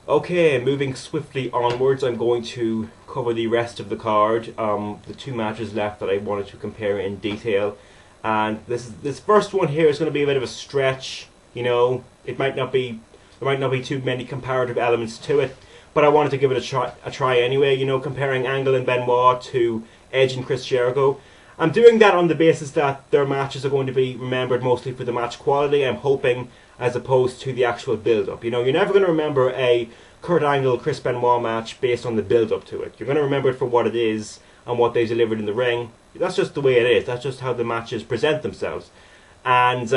Okay, moving swiftly onwards, I'm going to cover the rest of the card. The two matches left that I wanted to compare in detail, and this first one here is going to be a bit of a stretch. It might not be there might not be too many comparative elements to it, but I wanted to give it a try anyway. Comparing Angle and Benoit to Edge and Chris Jericho. I'm doing that on the basis that their matches are going to be remembered mostly for the match quality, I'm hoping, as opposed to the actual build-up. You're never going to remember a Kurt Angle, Chris Benoit match based on the build-up to it. You're going to remember it for what it is and what they delivered in the ring. That's just the way it is. That's just how the matches present themselves. And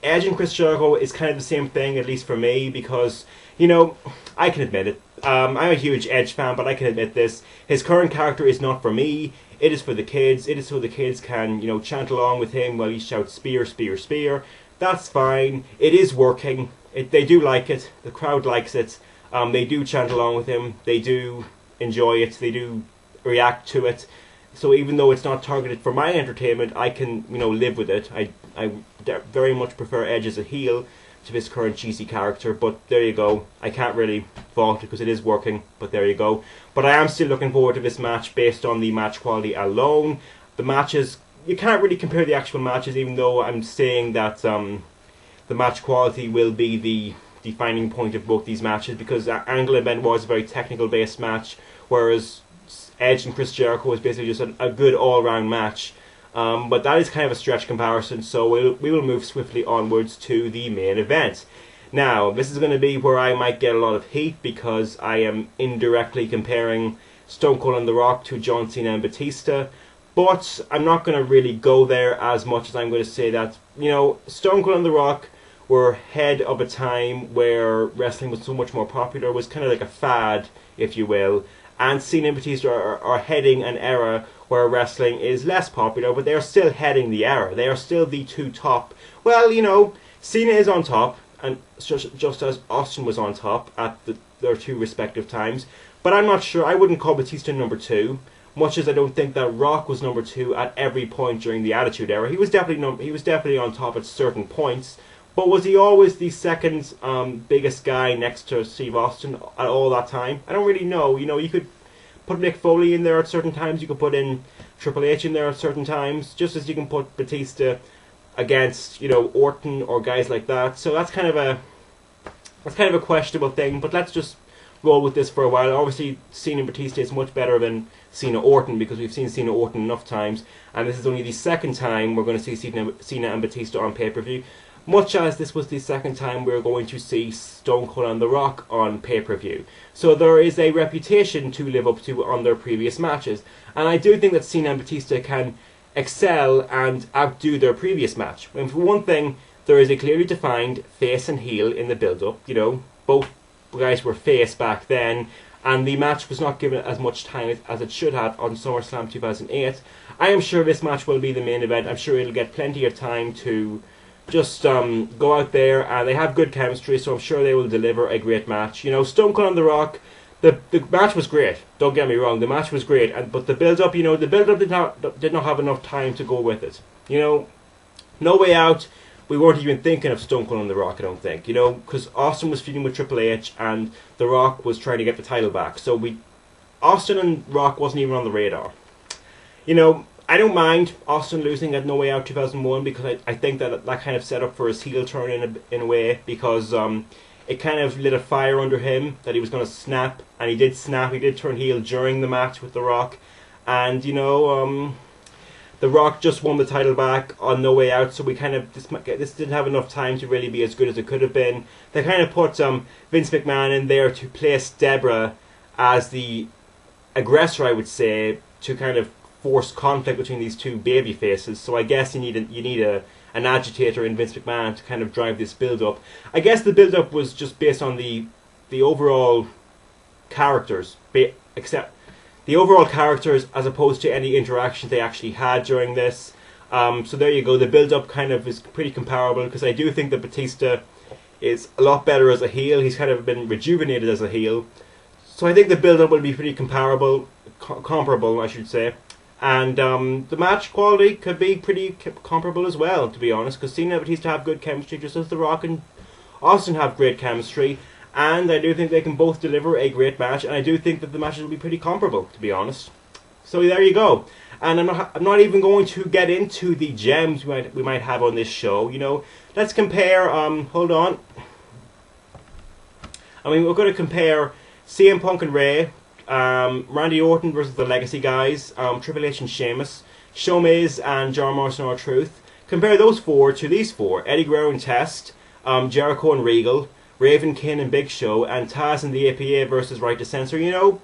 Edge and Chris Jericho is kind of the same thing, at least for me, because, I can admit it. I'm a huge Edge fan, but I can admit this. His current character is not for me. It is for the kids. It is so the kids can, chant along with him while he shouts spear, spear, spear. That's fine. It is working. They do like it. The crowd likes it. They do chant along with him. They do enjoy it. They do react to it. So even though it's not targeted for my entertainment, I can, live with it. I very much prefer Edge as a heel to his current cheesy character, but there you go. I can't really fault it because it is working, but there you go. But I am still looking forward to this match based on the match quality alone. The matches, you can't really compare the actual matches, even though I'm saying that the match quality will be the defining point of both these matches, because Angle and Benoit is a very technical based match, whereas Edge and Chris Jericho is basically just a good all-round match. But that is kind of a stretch comparison, so we will move swiftly onwards to the main event. Now, this is going to be where I might get a lot of heat because I am indirectly comparing Stone Cold and The Rock to John Cena and Batista, but I'm not going to really go there as much as I'm going to say that, Stone Cold and The Rock were ahead of a time where wrestling was so much more popular. It was kind of like a fad, if you will. And Cena and Batista are heading an era where wrestling is less popular, but they are still heading the era. They are still the two top. Well, Cena is on top, and just as Austin was on top at their two respective times. But I'm not sure. I wouldn't call Batista number two, much as I don't think that Rock was number two at every point during the Attitude Era. He was definitely on top at certain points. But was he always the second biggest guy next to Steve Austin at all that time? I don't really know. You could put Mick Foley in there at certain times. You could put in Triple H in there at certain times. Just as you can put Batista against, Orton or guys like that. So that's kind of a questionable thing. But let's just roll with this for a while. Obviously, Cena and Batista is much better than Cena Orton because we've seen Cena Orton enough times, and this is only the second time we're going to see Cena and Batista on pay-per-view. Much as this was the second time we're going to see Stone Cold and The Rock on pay-per-view. So there is a reputation to live up to on their previous matches. And I do think that Cena and Batista can excel and outdo their previous match. And for one thing, there is a clearly defined face and heel in the build-up. Both guys were face back then, and the match was not given as much time as it should have on SummerSlam 2008. I am sure this match will be the main event. I'm sure it'll get plenty of time to just go out there, and they have good chemistry, so I'm sure they will deliver a great match. Stone Cold and The Rock, the match was great. Don't get me wrong, the match was great, but the build-up, did not have enough time to go with it. No Way Out, we weren't even thinking of Stone Cold and The Rock, I don't think. Because Austin was feuding with Triple H, and The Rock was trying to get the title back. So Austin and Rock wasn't even on the radar. I don't mind Austin losing at No Way Out 2001 because I think that kind of set up for his heel turn in a way, because it kind of lit a fire under him that he was going to snap, and he did snap. He did turn heel during the match with The Rock, and The Rock just won the title back on No Way Out, so we kind of this didn't have enough time to really be as good as it could have been. They kind of put Vince McMahon in there to place Deborah as the aggressor, I would say, to kind of force conflict between these two baby faces. So I guess you need an agitator in Vince McMahon to kind of drive this build up. I guess the build up was just based on the overall characters, except the overall characters as opposed to any interactions they actually had during this. So there you go. The build up kind of is pretty comparable, because I do think that Batista is a lot better as a heel. He's kind of been rejuvenated as a heel. So I think the build up will be pretty comparable, I should say. And the match quality could be pretty comparable as well, to be honest, because Cena and Batista have good chemistry, just as The Rock and Austin have great chemistry. and I do think they can both deliver a great match, and I do think that the matches will be pretty comparable, to be honest. So there you go. And I'm not even going to get into the gems we might have on this show. You know, let's compare. Hold on. I mean, we're going to compare CM Punk and Ray, Randy Orton versus the Legacy guys, Triple H and Sheamus, Showmiz and John Morrison R-Truth. Compare those four to these four: Eddie Guerrero and Test, Jericho and Regal, Raven, Kane and Big Show, and Taz and the APA versus Right to Censor. You know,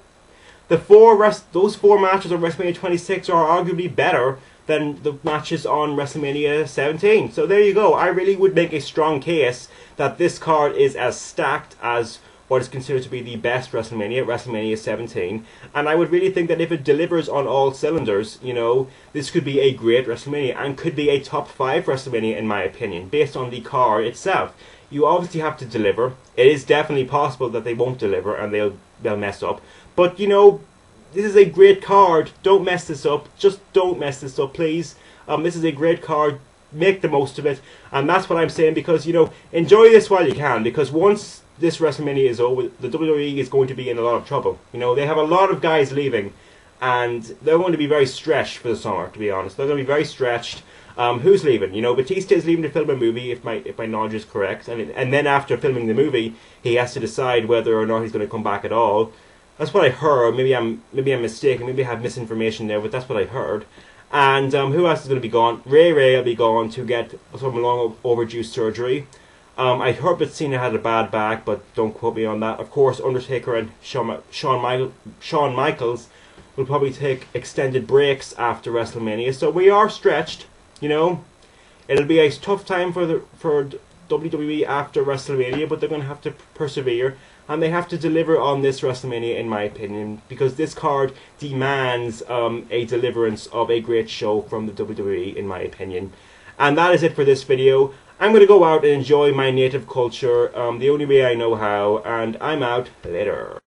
those four matches on WrestleMania 26 are arguably better than the matches on WrestleMania 17. So there you go. I really would make a strong case that this card is as stacked as what is considered to be the best WrestleMania, WrestleMania 17. And I would really think that if it delivers on all cylinders, you know, this could be a great WrestleMania and could be a top 5 WrestleMania in my opinion, based on the card itself. You obviously have to deliver. It is definitely possible that they won't deliver and they'll mess up. But, you know, this is a great card. Don't mess this up. Just don't mess this up, please. This is a great card. Make the most of it. And that's what I'm saying, because, you know, enjoy this while you can. Because once this WrestleMania is over, the WWE is going to be in a lot of trouble. You know, they have a lot of guys leaving. And they're going to be very stretched for the summer, to be honest. They're going to be very stretched. Who's leaving? You know, Batista is leaving to film a movie, if my knowledge is correct. And then after filming the movie, he has to decide whether or not he's going to come back at all. That's what I heard. Maybe I'm mistaken. Maybe I have misinformation there, but that's what I heard. And who else is going to be gone? Ray will be gone to get some long overdue surgery. I heard that Cena had a bad back, but don't quote me on that. Of course, Undertaker and Shawn Michaels will probably take extended breaks after WrestleMania. So we are stretched. You know, it'll be a tough time for WWE after WrestleMania, but they're going to have to persevere. And they have to deliver on this WrestleMania, in my opinion, because this card demands a deliverance of a great show from the WWE, in my opinion. And that is it for this video. I'm going to go out and enjoy my native culture the only way I know how, and I'm out. Later.